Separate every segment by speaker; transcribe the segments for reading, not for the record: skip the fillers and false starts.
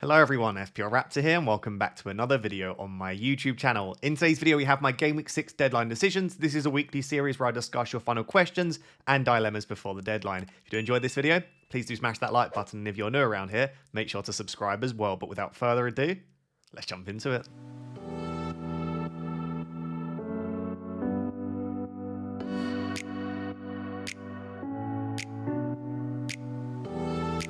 Speaker 1: Hello everyone, FPL Raptor here and welcome back to another video on my YouTube channel. In today's video we have my Game Week 6 deadline decisions. This is a weekly series where I discuss your final questions and dilemmas before the deadline. If you do enjoy this video, please do smash that like button, and if you're new around here, make sure to subscribe as well. But without further ado, let's jump into it.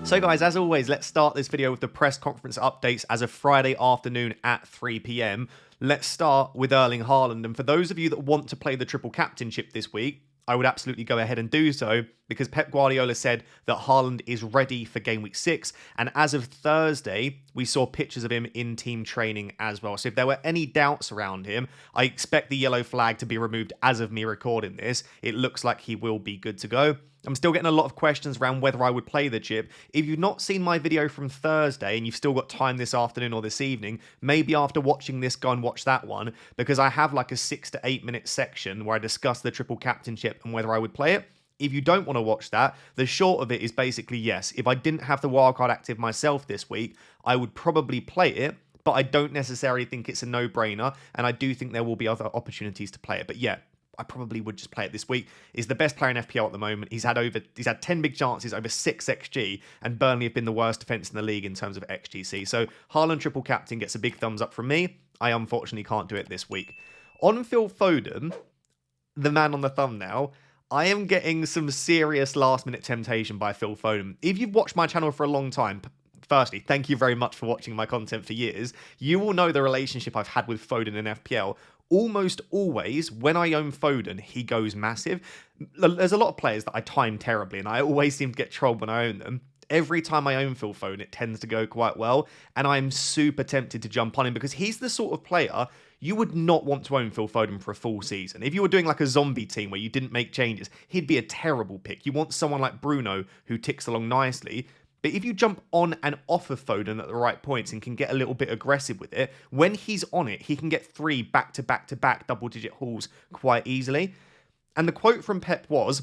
Speaker 1: So guys, as always, let's start this video with the press conference updates as of Friday afternoon at 3 PM. Let's start with Erling Haaland. And for those of you that want to play the triple captainship this week, I would absolutely go ahead and do so because Pep Guardiola said that Haaland is ready for Game Week 6. And as of Thursday, we saw pictures of him in team training as well. So if there were any doubts around him, I expect the yellow flag to be removed as of me recording this. It looks like he will be good to go. I'm still getting a lot of questions around whether I would play the chip. If you've not seen my video from Thursday and you've still got time this afternoon or this evening, maybe after watching this, go and watch that one, because I have like a 6 to 8 minute section where I discuss the triple captainship and whether I would play it. If you don't want to watch that, the short of it is basically yes. If I didn't have the wildcard active myself this week, I would probably play it, but I don't necessarily think it's a no-brainer, and I do think there will be other opportunities to play it. But yeah, I probably would just play it this week. He's the best player in FPL at the moment. He's had 10 big chances, over 6 XG, and Burnley have been the worst defence in the league in terms of XGC. So Haaland triple captain gets a big thumbs up from me. I unfortunately can't do it this week. On Phil Foden, the man on the thumbnail, I am getting some serious last-minute temptation by Phil Foden. If you've watched my channel for a long time, firstly, thank you very much for watching my content for years. You will know the relationship I've had with Foden in FPL. Almost always, when I own Foden, he goes massive. There's a lot of players that I time terribly, and I always seem to get trolled when I own them. Every time I own Phil Foden, it tends to go quite well, and I'm super tempted to jump on him because he's the sort of player you would not want to own Phil Foden for a full season. If you were doing like a zombie team where you didn't make changes, he'd be a terrible pick. You want someone like Bruno who ticks along nicely. But if you jump on and off of Foden at the right points and can get a little bit aggressive with it, when he's on it, he can get 3 back-to-back-to-back double-digit hauls quite easily. And the quote from Pep was,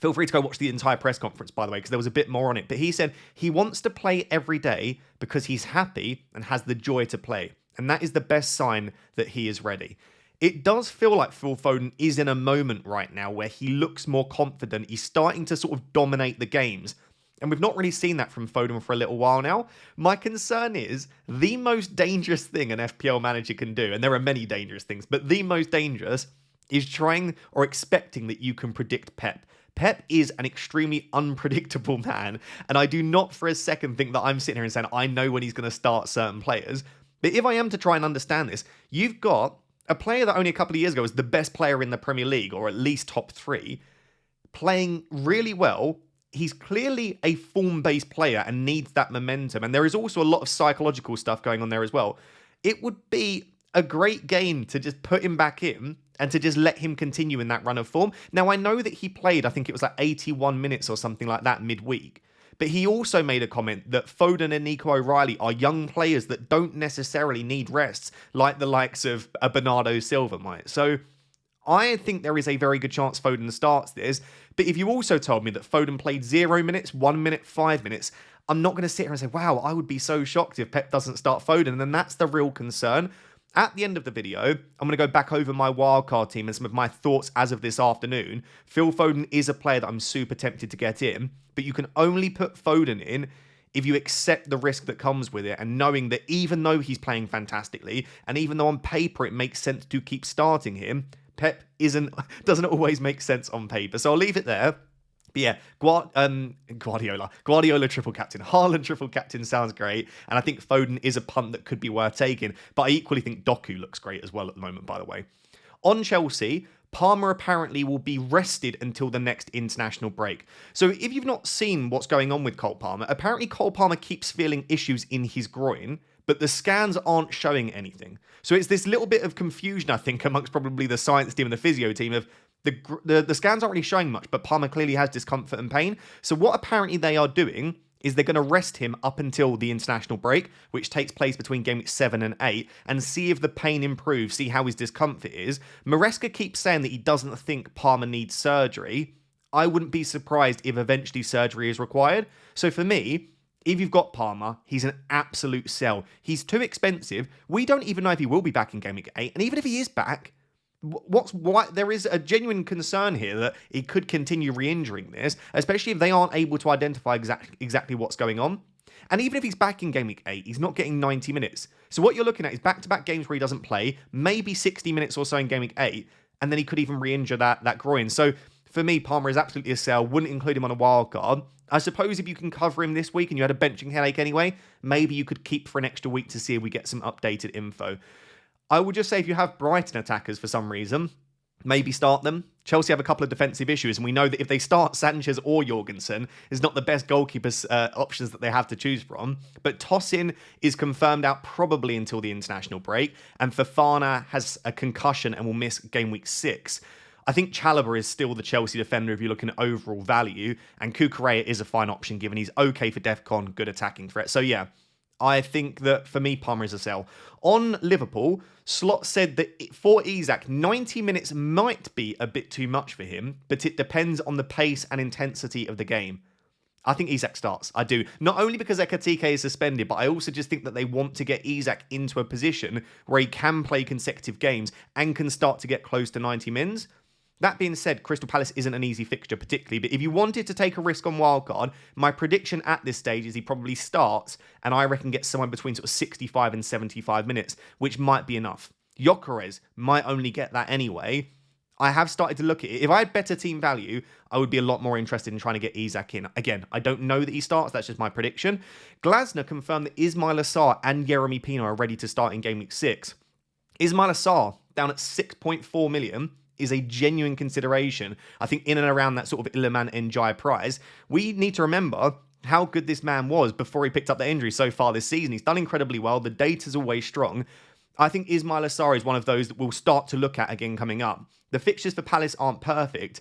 Speaker 1: feel free to go watch the entire press conference, by the way, because there was a bit more on it. But he said he wants to play every day because he's happy and has the joy to play. And that is the best sign that he is ready. It does feel like Phil Foden is in a moment right now where he looks more confident. He's starting to sort of dominate the games. And we've not really seen that from Foden for a little while now. My concern is the most dangerous thing an FPL manager can do, and there are many dangerous things, but the most dangerous is trying or expecting that you can predict Pep. Pep is an extremely unpredictable man, and I do not for a second think that I'm sitting here and saying I know when he's going to start certain players. But if I am to try and understand this, you've got a player that only a couple of years ago was the best player in the Premier League, or at least top 3, playing really well. He's clearly a form-based player and needs that momentum. And there is also a lot of psychological stuff going on there as well. It would be a great game to just put him back in and to just let him continue in that run of form. Now, I know that he played, I think it was like 81 minutes or something like that midweek. But he also made a comment that Foden and Nico O'Reilly are young players that don't necessarily need rests like the likes of a Bernardo Silva might. So I think there is a very good chance Foden starts this. But if you also told me that Foden played 0 minutes, 1 minute, 5 minutes, I'm not going to sit here and say, wow, I would be so shocked if Pep doesn't start Foden. And then that's the real concern. At the end of the video, I'm going to go back over my wildcard team and some of my thoughts as of this afternoon. Phil Foden is a player that I'm super tempted to get in, but you can only put Foden in if you accept the risk that comes with it, and knowing that even though he's playing fantastically, and even though on paper it makes sense to keep starting him, Pep doesn't always make sense on paper. So I'll leave it there. But yeah, Guardiola triple captain, Haaland triple captain sounds great. And I think Foden is a punt that could be worth taking. But I equally think Doku looks great as well at the moment, by the way. On Chelsea, PALMER apparently will be rested until the next international break. So if you've not seen what's going on with Cole Palmer, apparently Cole Palmer keeps feeling issues in his groin, but the scans aren't showing anything. So it's this little bit of confusion, I think, amongst probably the science team and the physio team of the scans aren't really showing much, but Palmer clearly has discomfort and pain. So what apparently they are doing is they're going to rest him up until the international break, which takes place between Game Week 7 and 8, and see if the pain improves, see how his discomfort is. Maresca keeps saying that he doesn't think Palmer needs surgery. I wouldn't be surprised if eventually surgery is required. So for me, If you've got Palmer, he's an absolute sell. He's too expensive. We don't even know if he will be back in Game Week 8. And even if he is back, there is a genuine concern here that he could continue re-injuring this, especially if they aren't able to identify exactly what's going on. And even if he's back in Game Week 8, he's not getting 90 minutes. So what you're looking at is back-to-back games where he doesn't play, maybe 60 minutes or so in Game Week 8, and then he could even re-injure that groin. So for me, Palmer is absolutely a sell. Wouldn't include him on a wild card. I suppose if you can cover him this week and you had a benching headache anyway, maybe you could keep for an extra week to see if we get some updated info. I would just say if you have Brighton attackers for some reason, maybe start them. Chelsea have a couple of defensive issues, and we know that if they start Sanchez or Jorgensen, it's not the best goalkeepers options that they have to choose from. But Tosin is confirmed out probably until the international break, and Fofana has a concussion and will miss Game Week 6. I think Chalobah is still the Chelsea defender if you're looking at overall value, and Cucurella is a fine option given he's okay for DEFCON, good attacking threat. So yeah, I think that for me, Palmer is a sell. On Liverpool, Slot said that for Isak, 90 minutes might be a bit too much for him, but it depends on the pace and intensity of the game. I think Isak starts. I do. Not only because Ekatike is suspended, but I also just think that they want to get Isak into a position where he can play consecutive games and can start to get close to 90 mins. That being said, Crystal Palace isn't an easy fixture particularly, but if you wanted to take a risk on wildcard, my prediction at this stage is he probably starts, and I reckon gets somewhere between sort of 65 and 75 minutes, which might be enough. Gyökeres might only get that anyway. I have started to look at it. If I had better team value, I would be a lot more interested in trying to get Isak in. Again, I don't know that he starts. That's just my prediction. Glasner confirmed that Ismail Assar and Yeremy Pino are ready to start in Game Week 6. Ismail Assar, down at 6.4 million, is a genuine consideration. I think in and around that sort of Iliman Ndiaye prize. We need to remember how good this man was before he picked up the injury so far this season. He's done incredibly well. The data's always strong. I think Ismail Assar is one of those that we'll start to look at again coming up. The fixtures for Palace aren't perfect,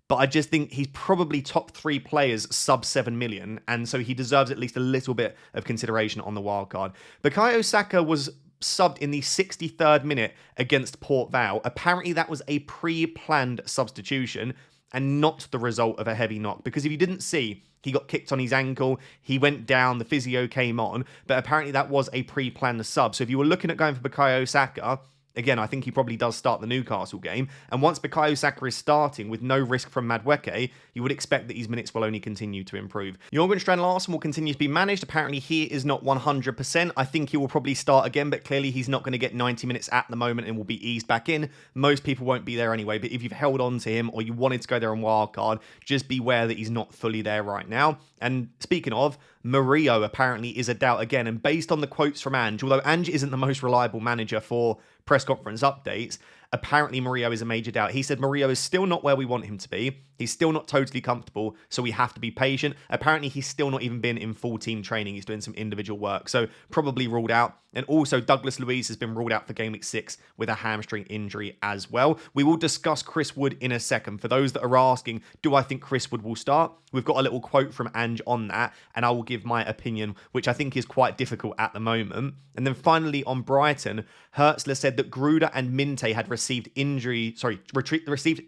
Speaker 1: but I just think he's probably top 3 players sub 7 million, and so he deserves at least a little bit of consideration on the wildcard. Bukayo Saka was subbed in the 63rd minute against Port Vale. Apparently that was a pre-planned substitution and not the result of a heavy knock, because if you didn't see, he got kicked on his ankle, he went down, the physio came on, but apparently that was a pre-planned sub. So if you were looking at going for Bukayo Saka, again, I think he probably does start the Newcastle game. And once Bukayo Saka is starting with no risk from Madueke, you would expect that his minutes will only continue to improve. Jorgen Strand Larsen will continue to be managed. Apparently, he is not 100%. I think he will probably start again, but clearly he's not going to get 90 minutes at the moment and will be eased back in. Most people won't be there anyway, but if you've held on to him or you wanted to go there on wildcard, just beware that he's not fully there right now. And speaking of, Murillo apparently is a doubt again. And based on the quotes from Ange, although Ange isn't the most reliable manager for press conference updates, apparently Murillo is a major doubt. He said Murillo is still not where we want him to be. He's still not totally comfortable, so we have to be patient. Apparently, he's still not even been in full team training. He's doing some individual work, so probably ruled out. And also, Douglas Luiz has been ruled out for Game Week 6 with a hamstring injury as well. We will discuss Chris Wood in a second. For those that are asking, do I think Chris Wood will start? We've got a little quote from Ange on that, and I will give my opinion, which I think is quite difficult at the moment. And then finally, on Brighton, Hertzler said that Gruder and Minte had received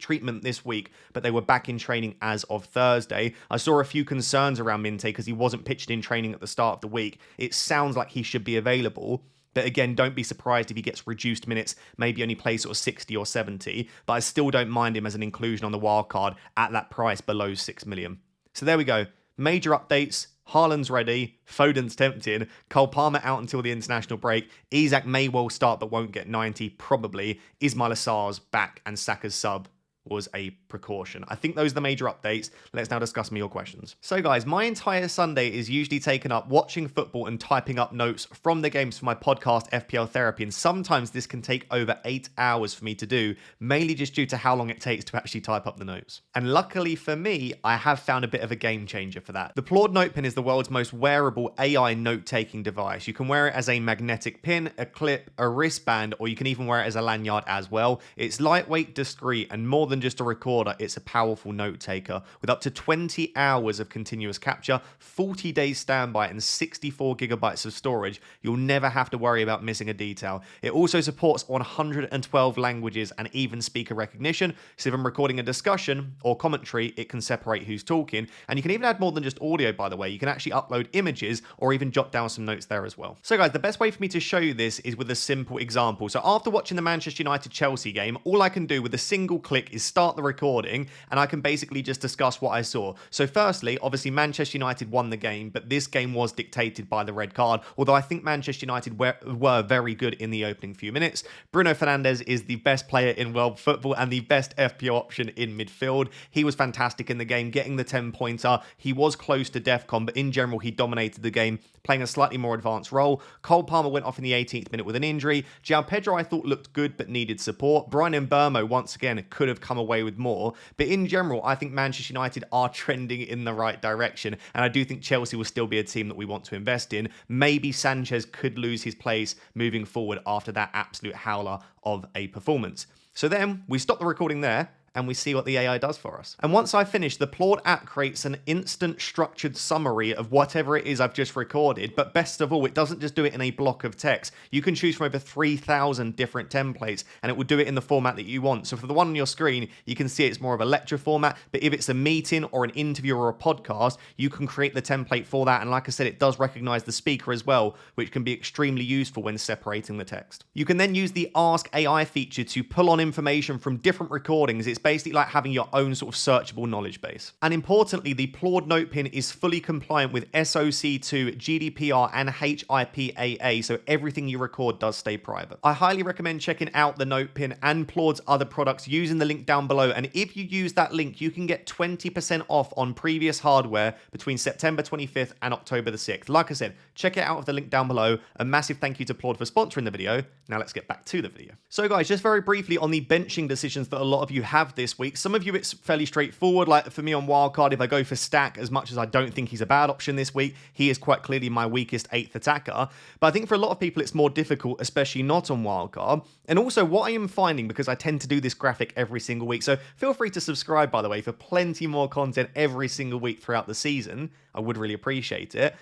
Speaker 1: treatment this week, but they were back in training as of Thursday. I saw a few concerns around Minte because he wasn't pitched in training at the start of the week. It sounds like he should be available, but again, don't be surprised if he gets reduced minutes, maybe only plays sort of 60 or 70, but I still don't mind him as an inclusion on the wildcard at that price below 6 million. So there we go. Major updates. Haaland's ready. Foden's tempted. Cole Palmer out until the international break. Isak may well start but won't get 90, probably. Ismail Assar's back and Saka's sub was a precaution. I think those are the major updates. Let's now discuss some of your questions. So guys, my entire Sunday is usually taken up watching football and typing up notes from the games for my podcast FPL Therapy, and sometimes this can take over 8 hours for me to do, mainly just due to how long it takes to actually type up the notes. And luckily for me, I have found a bit of a game changer for that. The Plaud NotePin is the world's most wearable AI note-taking device. You can wear it as a magnetic pin, a clip, a wristband, or you can even wear it as a lanyard as well. It's lightweight, discreet, and more than than just a recorder, it's a powerful note taker with up to 20 hours of continuous capture, 40 days standby, and 64 gigabytes of storage. You'll never have to worry about missing a detail. It also supports 112 languages and even speaker recognition, so if I'm recording a discussion or commentary, it can separate who's talking. And you can even add more than just audio, by the way. You can actually upload images or even jot down some notes there as well. So guys, the best way for me to show you this is with a simple example. So after watching the Manchester United-Chelsea game, all I can do with a single click is start the recording, and I can basically just discuss what I saw. So firstly, obviously Manchester United won the game, but this game was dictated by the red card, although I think Manchester United were very good in the opening few minutes. Bruno Fernandes is the best player in world football and the best FPL option in midfield. He was fantastic in the game, getting the 10-pointer. He was close to DEFCON, but in general, he dominated the game, playing a slightly more advanced role. Cole Palmer went off in the 18th minute with an injury. João Pedro, I thought, looked good, but needed support. Bryan Mbeumo, once again, could have come away with more. But in general, I think Manchester United are trending in the right direction, and I do think Chelsea will still be a team that we want to invest in. Maybe Sanchez could lose his place moving forward after that absolute howler of a performance. So then, we stop the recording there, and we see what the AI does for us. And once I finish, the Plaud app creates an instant structured summary of whatever it is I've just recorded, but best of all, it doesn't just do it in a block of text. You can choose from over 3,000 different templates, and it will do it in the format that you want. So for the one on your screen, you can see it's more of a lecture format, but if it's a meeting or an interview or a podcast, you can create the template for that. And like I said, it does recognize the speaker as well, which can be extremely useful when separating the text. You can then use the Ask AI feature to pull on information from different recordings. It's basically like having your own sort of searchable knowledge base. And importantly, the Plaud NotePin is fully compliant with SOC2, GDPR, and HIPAA, so everything you record does stay private. I highly recommend checking out the NotePin and Plaud's other products using the link down below, and if you use that link, you can get 20% off on previous hardware between September 25th and October the 6th. Like I said, check it out with the link down below. A massive thank you to Plaud for sponsoring the video. Now let's get back to the video. So guys, just very briefly on the benching decisions that a lot of you have this week. Some of you, it's fairly straightforward. Like for me on wildcard, if I go for Stack, as much as I don't think he's a bad option this week, he is quite clearly my weakest 8th attacker. But I think for a lot of people, it's more difficult, especially not on wildcard. And also what I am finding, because I tend to do this graphic every single week, so feel free to subscribe, by the way, for plenty more content every single week throughout the season. I would really appreciate it.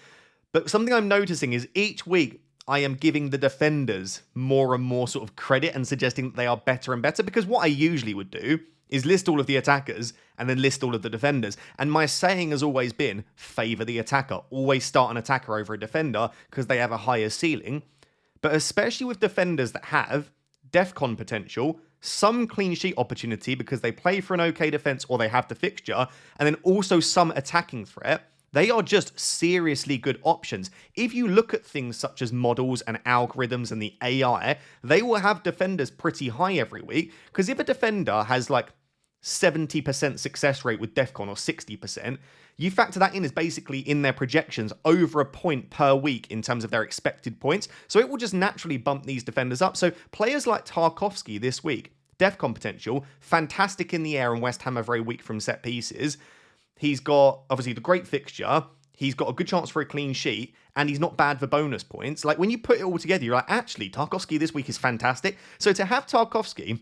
Speaker 1: But something I'm noticing is each week, I am giving the defenders more and more sort of credit and suggesting that they are better and better, because what I usually would do is list all of the attackers and then list all of the defenders. And my saying has always been, favour the attacker. Always start an attacker over a defender because they have a higher ceiling. But especially with defenders that have DEFCON potential, some clean sheet opportunity because they play for an okay defence or they have the fixture, and then also some attacking threat, they are just seriously good options. If you look at things such as models and algorithms and the AI, they will have defenders pretty high every week, because if a defender has like 70% success rate with DEFCON or 60%, you factor that in as basically in their projections over a point per week in terms of their expected points. So it will just naturally bump these defenders up. So players like Tarkowski this week, DEFCON potential, fantastic in the air, and West Ham are very weak from set pieces. He's got, obviously, the great fixture. He's got a good chance for a clean sheet, and he's not bad for bonus points. Like, when you put it all together, you're like, actually, Tarkowski this week is fantastic. So to have Tarkowski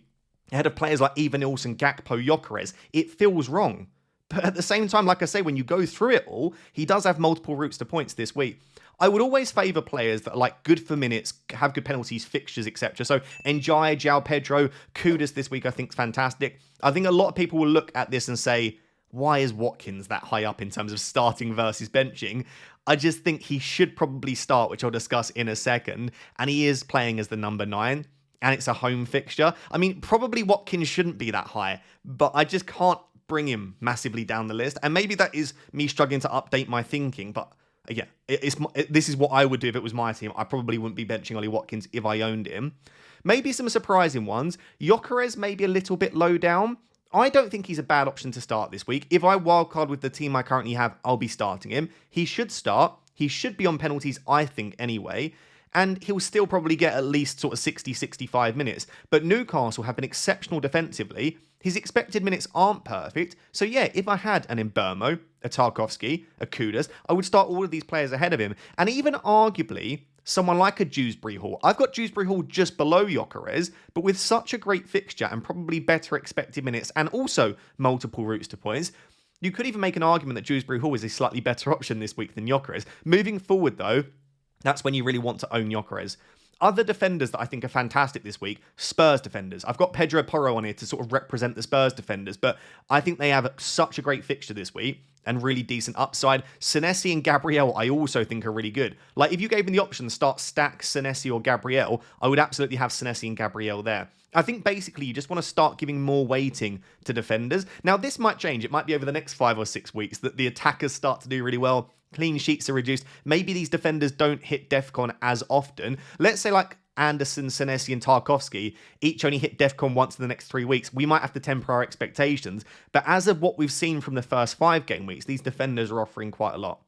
Speaker 1: ahead of players like Evanilson, Gakpo, Gyökeres, it feels wrong. But at the same time, like I say, when you go through it all, he does have multiple routes to points this week. I would always favour players that are like good for minutes, have good penalties, fixtures, etc. So Ndiaye, João Pedro, Kudus this week I think is fantastic. I think a lot of people will look at this and say, why is Watkins that high up in terms of starting versus benching? I just think he should probably start, which I'll discuss in a second. And he is playing as the number 9. And it's a home fixture. I mean, probably Watkins shouldn't be that high, but I just can't bring him massively down the list. And maybe that is me struggling to update my thinking, but yeah, this is what I would do if it was my team. I probably wouldn't be benching Ollie Watkins if I owned him. Maybe some surprising ones. Gyökeres maybe a little bit low down. I don't think he's a bad option to start this week. If I wildcard with the team I currently have, I'll be starting him. He should start. He should be on penalties, I think, anyway. And he'll still probably get at least sort of 60, 65 minutes. But Newcastle have been exceptional defensively. His expected minutes aren't perfect. So yeah, if I had an Mbeumo, a Tarkowski, a Kudus, I would start all of these players ahead of him. And even arguably, someone like a Dewsbury Hall. I've got Dewsbury Hall just below Gyökeres, but with such a great fixture and probably better expected minutes and also multiple routes to points, you could even make an argument that Dewsbury Hall is a slightly better option this week than Gyökeres. Moving forward, though, that's when you really want to own Gyökeres. Other defenders that I think are fantastic this week, Spurs defenders. I've got Pedro Porro on here to sort of represent the Spurs defenders, but I think they have such a great fixture this week and really decent upside. Senesi and Gabriel, I also think are really good. Like, if you gave me the option to start stack Senesi or Gabriel, I would absolutely have Senesi and Gabriel there. I think basically you just want to start giving more weighting to defenders. Now, this might change. It might be over the next 5 or 6 weeks that the attackers start to do really well. Clean sheets are reduced. Maybe these defenders don't hit DEFCON as often. Let's say like Anderson, Senesi and Tarkowski each only hit DEFCON once in the next 3 weeks. We might have to temper our expectations. But as of what we've seen from the first 5 game weeks, these defenders are offering quite a lot.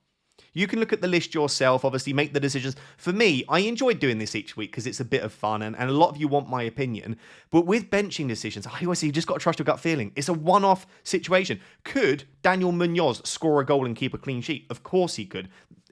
Speaker 1: You can look at the list yourself, obviously make the decisions. For me, I enjoy doing this each week because it's a bit of fun and a lot of you want my opinion. But with benching decisions, I always say you just got to trust your gut feeling. It's a one-off situation. Could Daniel Munoz score a goal and keep a clean sheet? Of course he could.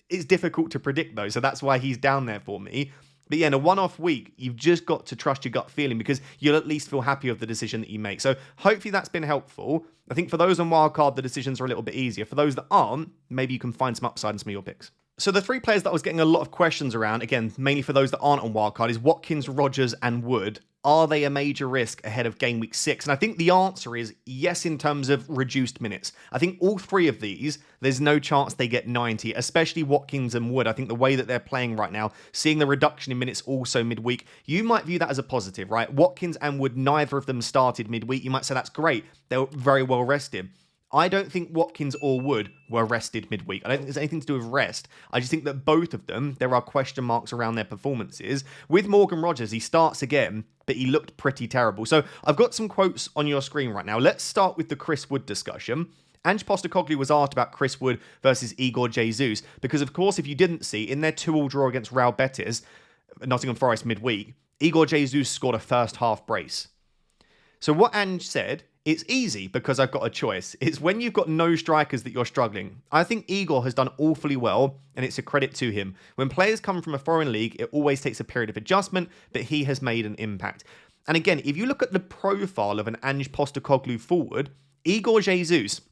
Speaker 1: It's difficult to predict though, so that's why he's down there for me. But yeah, in a one-off week, you've just got to trust your gut feeling because you'll at least feel happy with the decision that you make. So hopefully that's been helpful. I think for those on wildcard, the decisions are a little bit easier. For those that aren't, maybe you can find some upside in some of your picks. So the 3 players that I was getting a lot of questions around, again, mainly for those that aren't on wildcard, is Watkins, Rodgers and Wood. Are they a major risk ahead of game week 6? And I think the answer is yes in terms of reduced minutes. I think all 3 of these, there's no chance they get 90, especially Watkins and Wood. I think the way that they're playing right now, seeing the reduction in minutes also midweek, you might view that as a positive, right? Watkins and Wood, neither of them started midweek. You might say that's great. They were very well rested. I don't think Watkins or Wood were rested midweek. I don't think there's anything to do with rest. I just think that both of them, there are question marks around their performances. With Morgan Rodgers, he starts again, but he looked pretty terrible. So I've got some quotes on your screen right now. Let's start with the Chris Wood discussion. Ange Postecoglou was asked about Chris Wood versus Igor Jesus, because of course, if you didn't see, in their 2-2 draw against Real Betis, Nottingham Forest midweek, Igor Jesus scored a first half brace. So what Ange said, it's easy because I've got a choice. It's when you've got no strikers that you're struggling. I think Igor has done awfully well, and it's a credit to him. When players come from a foreign league, it always takes a period of adjustment, but he has made an impact. And again, if you look at the profile of an Ange Postecoglou forward, Igor Jesus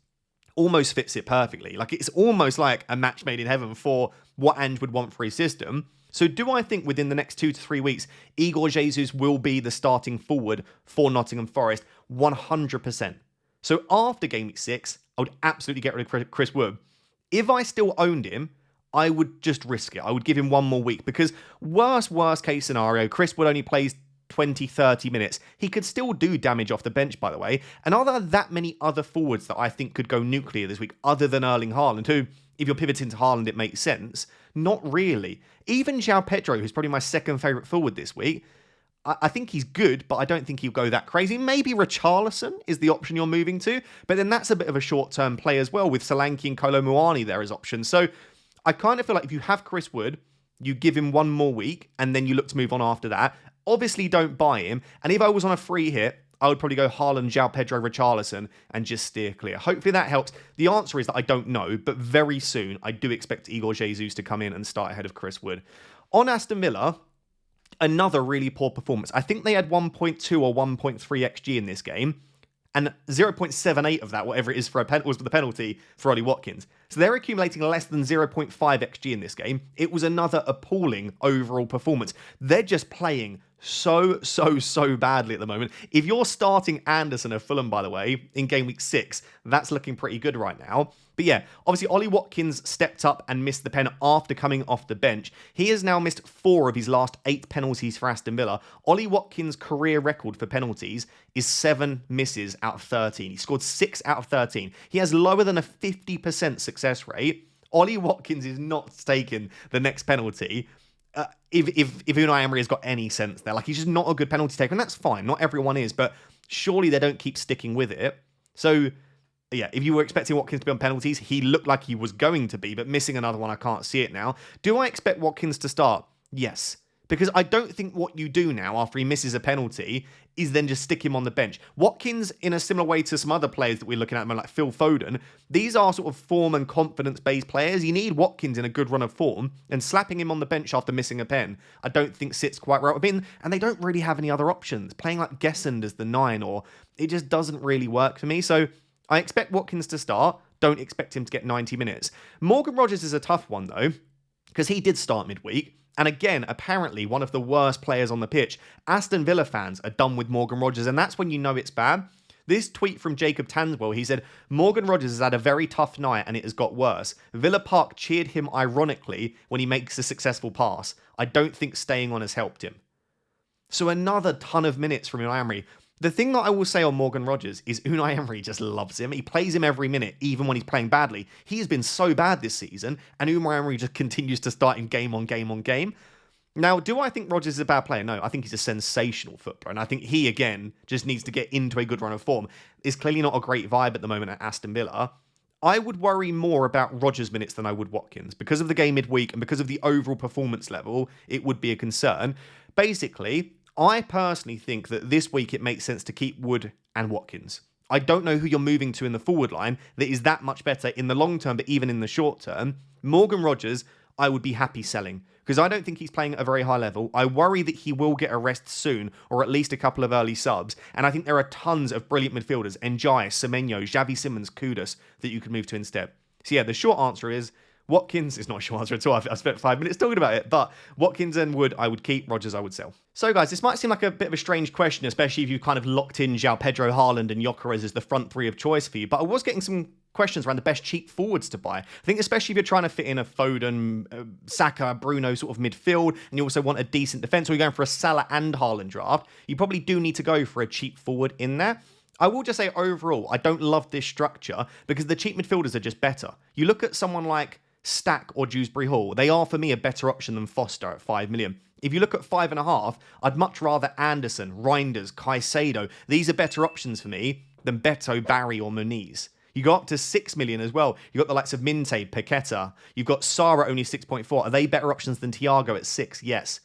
Speaker 1: almost fits it perfectly. Like, it's almost like a match made in heaven for what Ange would want for his system. So do I think within the next 2 to 3 weeks, Igor Jesus will be the starting forward for Nottingham Forest? 100%. So after game week 6, I would absolutely get rid of Chris Wood. If I still owned him, I would just risk it. I would give him one more week because worst case scenario, Chris Wood only plays 20, 30 minutes. He could still do damage off the bench, by the way. And are there that many other forwards that I think could go nuclear this week other than Erling Haaland, who, if you're pivoting to Haaland, it makes sense? Not really. Even João Pedro, who's probably my second favourite forward this week, I think he's good, but I don't think he'll go that crazy. Maybe Richarlison is the option you're moving to, but then that's a bit of a short-term play as well with Solanke and Kolo Muani there as options. So I kind of feel like if you have Chris Wood, you give him one more week, and then you look to move on after that. Obviously, don't buy him. And if I was on a free hit, I would probably go Haaland, João Pedro, Richarlison, and just steer clear. Hopefully that helps. The answer is that I don't know, but very soon I do expect Igor Jesus to come in and start ahead of Chris Wood. On Aston Villa, another really poor performance. I think they had 1.2 or 1.3 XG in this game, and 0.78 of that, whatever it is, was the penalty for Ollie Watkins. So they're accumulating less than 0.5 XG in this game. It was another appalling overall performance. They're just playing so badly at the moment. If you're starting Anderson of Fulham, by the way, in game week 6, that's looking pretty good right now. But yeah, obviously Ollie Watkins stepped up and missed the pen after coming off the bench. He has now missed 4 of his last 8 penalties for Aston Villa. Ollie Watkins' career record for penalties is 7 misses out of 13. He scored 6 out of 13. He has lower than a 50% success rate. Ollie Watkins is not taking the next penalty. If Unai Emery has got any sense there, like, he's just not a good penalty taker, and that's fine. Not everyone is, but surely they don't keep sticking with it. So yeah, if you were expecting Watkins to be on penalties, he looked like he was going to be, but missing another one, I can't see it now. Do I expect Watkins to start? Yes, Because I don't think what you do now after he misses a penalty is then just stick him on the bench. Watkins, in a similar way to some other players that we're looking at, like Phil Foden, these are sort of form and confidence-based players. You need Watkins in a good run of form, and slapping him on the bench after missing a pen, I don't think sits quite right with him. And they don't really have any other options. Playing like Gessend as the 9, or it just doesn't really work for me. So I expect Watkins to start. Don't expect him to get 90 minutes. Morgan Rogers is a tough one, though, because he did start midweek. And again, apparently one of the worst players on the pitch. Aston Villa fans are done with Morgan Rogers, and that's when you know it's bad. This tweet from Jacob Tanswell, he said, Morgan Rogers has had a very tough night and it has got worse. Villa Park cheered him ironically when he makes a successful pass. I don't think staying on has helped him. So another ton of minutes from Unai Emery. The thing that I will say on Morgan Rogers is Unai Emery just loves him. He plays him every minute, even when he's playing badly. He has been so bad this season, and Unai Emery just continues to start him game on game on game. Now, do I think Rogers is a bad player? No, I think he's a sensational footballer, and I think he, again, just needs to get into a good run of form. It's clearly not a great vibe at the moment at Aston Villa. I would worry more about Rogers' minutes than I would Watkins. Because of the game midweek and because of the overall performance level, it would be a concern. Basically, I personally think that this week it makes sense to keep Wood and Watkins. I don't know who you're moving to in the forward line that is that much better in the long term, but even in the short term. Morgan Rogers, I would be happy selling because I don't think he's playing at a very high level. I worry that he will get a rest soon or at least a couple of early subs. And I think there are tons of brilliant midfielders, Ndiaye, Semenyo, Xavi Simons, Kudus, that you could move to instead. So yeah, the short answer is Watkins is not a short answer at all. I've spent 5 minutes talking about it, but Watkins and Wood, I would keep. Rogers, I would sell. So guys, this might seem like a bit of a strange question, especially if you kind of locked in João Pedro, Haaland and Gyökeres as the front three of choice for you, but I was getting some questions around the best cheap forwards to buy. I think especially if you're trying to fit in a Foden, Saka, Bruno sort of midfield, and you also want a decent defence, or you're going for a Salah and Haaland draft, you probably do need to go for a cheap forward in there. I will just say overall, I don't love this structure because the cheap midfielders are just better. You look at someone like Stack or Dewsbury Hall, they are for me a better option than Foster at 5 million. If you look at 5.5, I'd much rather Anderson, Reinders, Caicedo. These are better options for me than Beto, Barry or Muniz. You go up to 6 million as well. You've got the likes of Minte, Paqueta. You've got Sara only 6.4. Are they better options than Thiago at 6? Yes.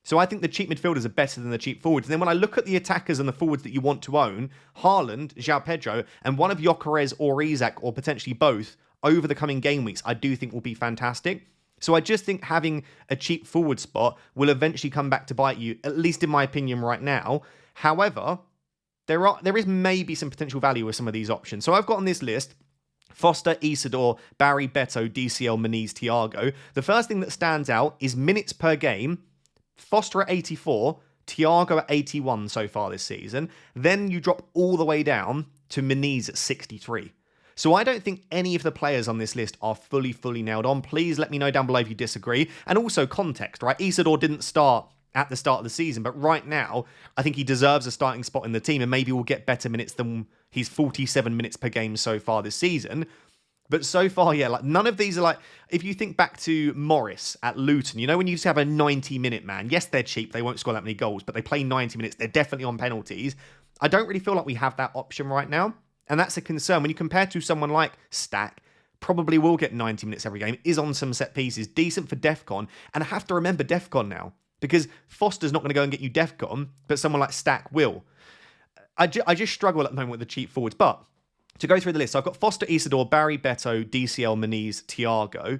Speaker 1: So I think the cheap midfielders are better than the cheap forwards. And then when I look at the attackers and the forwards that you want to own, Haaland, João Pedro, and one of Gyökeres or Isak, or potentially both, over the coming game weeks, I do think will be fantastic. So I just think having a cheap forward spot will eventually come back to bite you, at least in my opinion right now. However, there is maybe some potential value with some of these options. So I've got on this list Foster, Isidore, Barry, Beto, DCL, Muniz, Thiago. The first thing that stands out is minutes per game. Foster at 84, Thiago at 81 so far this season. Then you drop all the way down to Muniz at 63. So I don't think any of the players on this list are fully nailed on. Please let me know down below if you disagree. And also context, right? Isidore didn't start at the start of the season, but right now, I think he deserves a starting spot in the team and maybe will get better minutes than his 47 minutes per game so far this season. But so far, yeah, like none of these are like, if you think back to Morris at Luton, you know, when you used to have a 90-minute man, yes, they're cheap, they won't score that many goals, but they play 90 minutes, they're definitely on penalties. I don't really feel like we have that option right now. And that's a concern. When you compare to someone like Stack, probably will get 90 minutes every game, is on some set pieces, decent for DEFCON, and I have to remember DEFCON now, because Foster's not going to go and get you DEFCON, but someone like Stack will. I just struggle at the moment with the cheap forwards, but to go through the list, so I've got Foster, Isidore, Barry, Beto, DCL, Muniz, Thiago.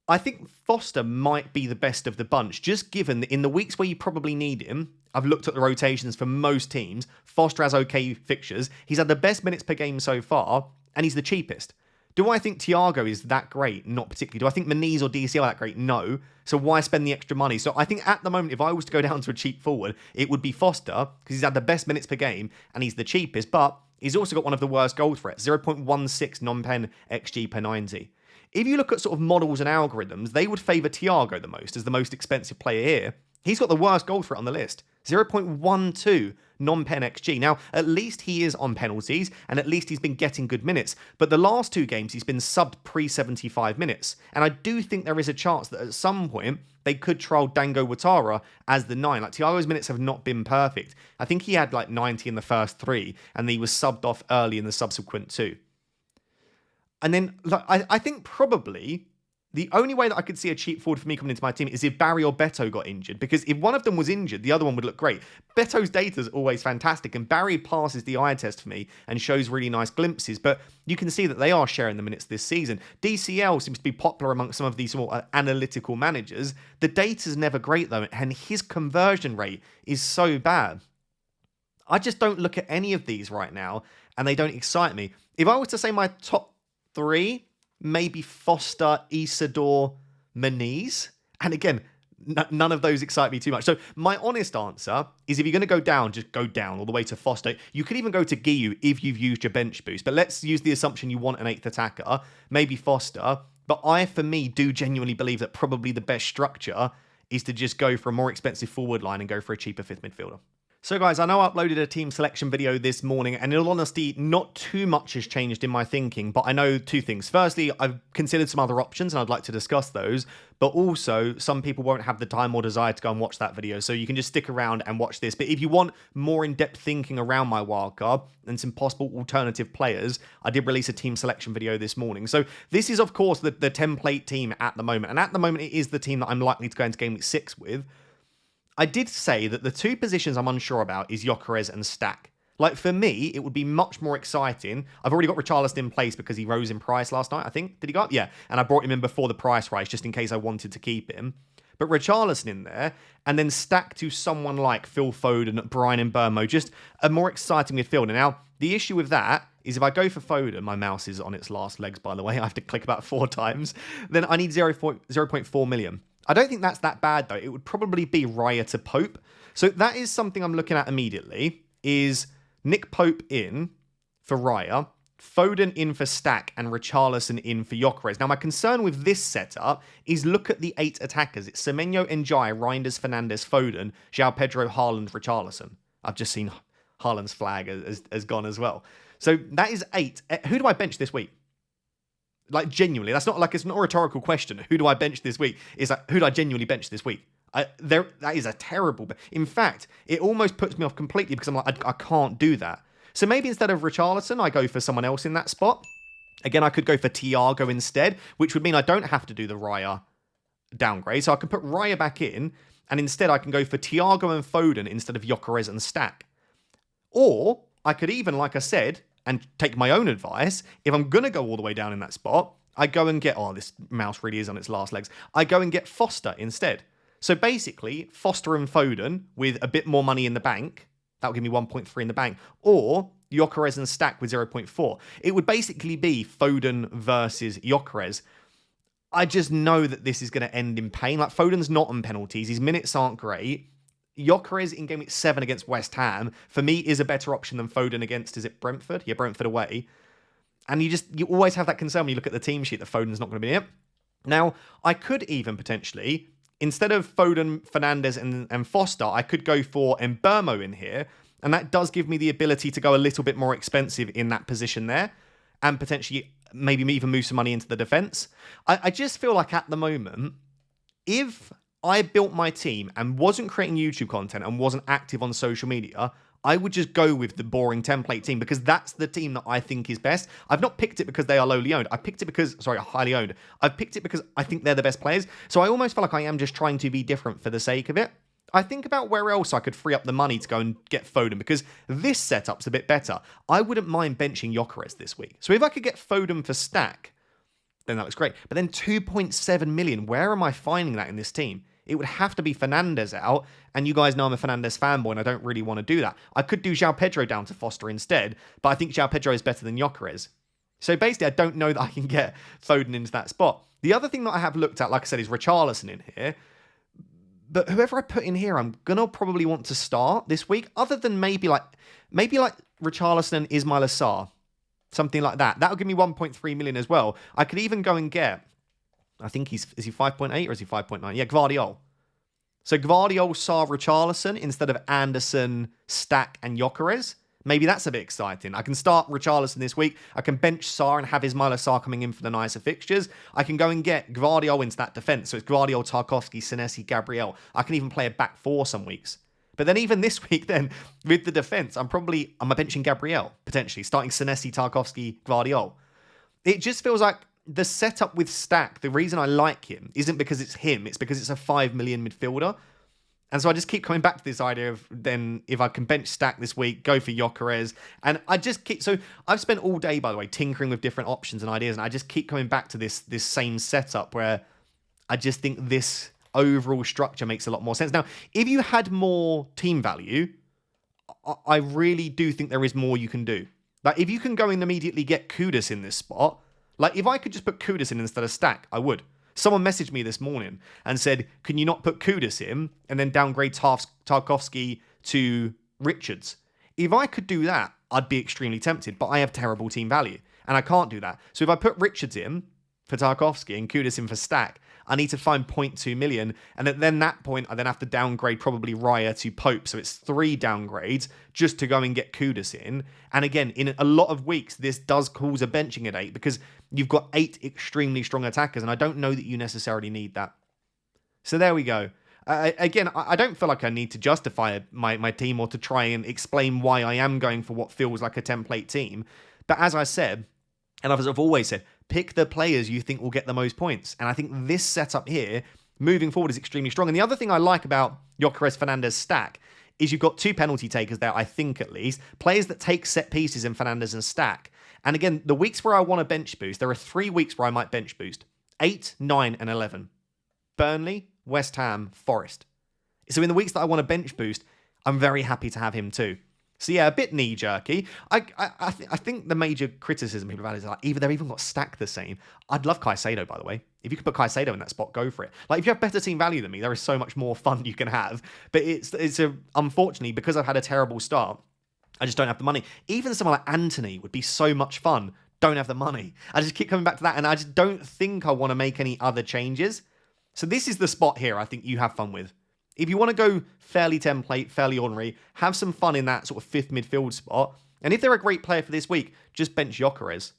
Speaker 1: I think Foster might be the best of the bunch, just given that in the weeks where you probably need him, I've looked at the rotations for most teams. Foster has okay fixtures. He's had the best minutes per game so far, and he's the cheapest. Do I think Thiago is that great? Not particularly. Do I think Muniz or DCL are that great? No. So why spend the extra money? So I think at the moment, if I was to go down to a cheap forward, it would be Foster, because he's had the best minutes per game, and he's the cheapest, but he's also got one of the worst goal threats, 0.16 non-pen XG per 90. If you look at sort of models and algorithms, they would favour Thiago the most as the most expensive player here. He's got the worst goal threat on the list, 0.12 non-pen XG. Now, at least he is on penalties, and at least he's been getting good minutes. But the last 2 games, he's been subbed pre-75 minutes. And I do think there is a chance that at some point, they could trial Dango Ouattara as the 9. Like, Thiago's minutes have not been perfect. I think he had like 90 in the first 3, and he was subbed off early in the subsequent 2. And then, like, I think probably The only way that I could see a cheap forward for me coming into my team is if Barry or Beto got injured, because if one of them was injured, the other one would look great. Beto's data is always fantastic, and Barry passes the eye test for me and shows really nice glimpses, but you can see that they are sharing the minutes this season. DCL seems to be popular amongst some of these more analytical managers. The data's never great, though, and his conversion rate is so bad. I just don't look at any of these right now, and they don't excite me. If I was to say my top 3... maybe Foster, Isidore, Moniz. And again, none of those excite me too much. So my honest answer is if you're going to go down, just go down all the way to Foster. You could even go to Guiu if you've used your bench boost. But let's use the assumption you want an 8th attacker, maybe Foster. But I, for me, do genuinely believe that probably the best structure is to just go for a more expensive forward line and go for a cheaper 5th midfielder. So guys, I know I uploaded a team selection video this morning, and in all honesty, not too much has changed in my thinking, but I know 2 things. Firstly, I've considered some other options, and I'd like to discuss those, but also, some people won't have the time or desire to go and watch that video, so you can just stick around and watch this. But if you want more in-depth thinking around my wildcard and some possible alternative players, I did release a team selection video this morning. So this is, of course, the template team at the moment, and at the moment, it is the team that I'm likely to go into Gameweek 6 with. I did say that the 2 positions I'm unsure about is Gyökeres and Stack. Like, for me, it would be much more exciting. I've already got Richarlison in place because he rose in price last night, I think. Did he go up? Yeah. And I brought him in before the price rise, just in case I wanted to keep him. But Richarlison in there, and then Stack to someone like Phil Foden, Brian Mbeumo, just a more exciting midfielder. Now, the issue with that is if I go for Foden, my mouse is on its last legs, by the way. I have to click about 4 times. Then I need 0.4 million. I don't think that's that bad, though. It would probably be Raya to Pope. So that is something I'm looking at immediately, is Nick Pope in for Raya, Foden in for Stack, and Richarlison in for Gyökeres. Now, my concern with this setup is look at the 8 attackers. It's Semenyo, Ndiaye, Reinders, Fernandes, Foden, João Pedro, Haaland, Richarlison. I've just seen Haaland's flag has gone as well. So that is 8. Who do I bench this week? Like, genuinely, that's not like, it's not a rhetorical question. Who do I bench this week? It's like, who do I genuinely bench this week? That is a terrible... In fact, it almost puts me off completely because I'm like, I can't do that. So maybe instead of Richarlison, I go for someone else in that spot. Again, I could go for Thiago instead, which would mean I don't have to do the Raya downgrade. So I can put Raya back in, and instead I can go for Thiago and Foden instead of Gyökeres and Stack. Or I could even, like I said, and take my own advice, if I'm going to go all the way down in that spot, I go and get... Oh, this mouse really is on its last legs. I go and get Foster instead. So basically, Foster and Foden with a bit more money in the bank. That would give me 1.3 in the bank. Or Gyökeres and Stack with 0.4. It would basically be Foden versus Gyökeres. I just know that this is going to end in pain. Like, Foden's not on penalties. His minutes aren't great. Gyökeres in Gameweek 7 against West Ham, for me, is a better option than Foden against, is it Brentford? Yeah, Brentford away. And you always have that concern when you look at the team sheet that Foden's not going to be in it. Now, I could even potentially, instead of Foden, Fernandes, and Foster, I could go for Mbeumo in here. And that does give me the ability to go a little bit more expensive in that position there. And potentially maybe even move some money into the defence. I just feel like at the moment, if I built my team and wasn't creating YouTube content and wasn't active on social media, I would just go with the boring template team because that's the team that I think is best. I've not picked it because they are lowly owned. I picked it because, highly owned. I've picked it because I think they're the best players. So I almost feel like I am just trying to be different for the sake of it. I think about where else I could free up the money to go and get Foden because this setup's a bit better. I wouldn't mind benching Gyökeres this week. So if I could get Foden for Stack, then that looks great. But then 2.7 million, where am I finding that in this team? It would have to be Fernandes out, and you guys know I'm a Fernandes fanboy, and I don't really want to do that. I could do João Pedro down to Foster instead, but I think João Pedro is better than Gyökeres. So basically, I don't know that I can get Foden into that spot. The other thing that I have looked at, like I said, is Richarlison in here. But whoever I put in here, I'm going to probably want to start this week, other than maybe like Richarlison and Ismail Assar. Something like that. That would give me 1.3 million as well. I could even go and get... I think is he 5.8 or is he 5.9? Yeah, Gvardiol. So Gvardiol, Sarr, Richarlison instead of Anderson, Stack, and Gyökeres. Maybe that's a bit exciting. I can start Richarlison this week. I can bench Sarr and have Ismail Assar coming in for the nicer fixtures. I can go and get Gvardiol into that defence. So it's Gvardiol, Tarkowski, Senesi, Gabriel. I can even play a back 4 some weeks. But then even this week then, with the defence, I'm benching Gabriel, potentially, starting Senesi, Tarkowski, Gvardiol. It just feels like the setup with Stack, the reason I like him isn't because it's him, it's because it's a 5 million midfielder. And so I just keep coming back to this idea of then if I can bench Stack this week, go for Gyökeres. And I just keep, so I've spent all day, by the way, tinkering with different options and ideas. And I just keep coming back to this same setup where I just think this overall structure makes a lot more sense. Now, if you had more team value, I really do think there is more you can do. Like, if you can go and immediately get Kudus in this spot, like, if I could just put Kudus in instead of Stack, I would. Someone messaged me this morning and said, can you not put Kudus in and then downgrade Tarkowski to Richards? If I could do that, I'd be extremely tempted, but I have terrible team value and I can't do that. So if I put Richards in for Tarkowski and Kudus in for Stack, I need to find 0.2 million. And at then that point, I then have to downgrade probably Raya to Pope. So it's 3 downgrades just to go and get Kudus in. And again, in a lot of weeks, this does cause a benching at 8 because you've got 8 extremely strong attackers. And I don't know that you necessarily need that. So there we go. Again, I don't feel like I need to justify my team or to try and explain why I am going for what feels like a template team. But as I said, and as I've always said, pick the players you think will get the most points. And I think this setup here, moving forward, is extremely strong. And the other thing I like about Gyökeres Fernandes Stack is you've got 2 penalty takers there, I think at least. Players that take set pieces in Fernandes and Stack. And again, the weeks where I want to bench boost, there are 3 weeks where I might bench boost. 8, 9, and 11. Burnley, West Ham, Forest. So in the weeks that I want to bench boost, I'm very happy to have him too. So yeah, a bit knee-jerky. I think the major criticism people have had is like, either they've even got Stack the same. I'd love Caicedo, by the way. If you could put Caicedo in that spot, go for it. Like, if you have better team value than me, there is so much more fun you can have. But unfortunately, because I've had a terrible start, I just don't have the money. Even someone like Anthony would be so much fun. Don't have the money. I just keep coming back to that, and I just don't think I want to make any other changes. So this is the spot here I think you have fun with. If you want to go fairly template, fairly ordinary, have some fun in that sort of 5th midfield spot. And if they're a great player for this week, just bench Gyökeres.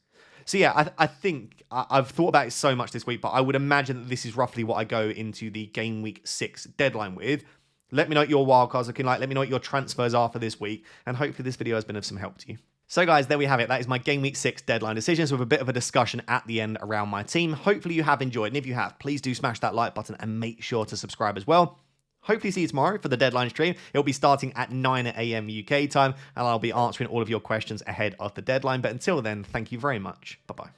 Speaker 1: So yeah, I think I've thought about it so much this week, but I would imagine that this is roughly what I go into the Game Week 6 deadline with. Let me know what your wildcards are looking like. Let me know what your transfers are for this week. And hopefully this video has been of some help to you. So guys, there we have it. That is my Game Week 6 deadline decisions with a bit of a discussion at the end around my team. Hopefully you have enjoyed. And if you have, please do smash that like button and make sure to subscribe as well. Hopefully see you tomorrow for the deadline stream. It'll be starting at 9 AM UK time, and I'll be answering all of your questions ahead of the deadline. But until then, thank you very much. Bye-bye.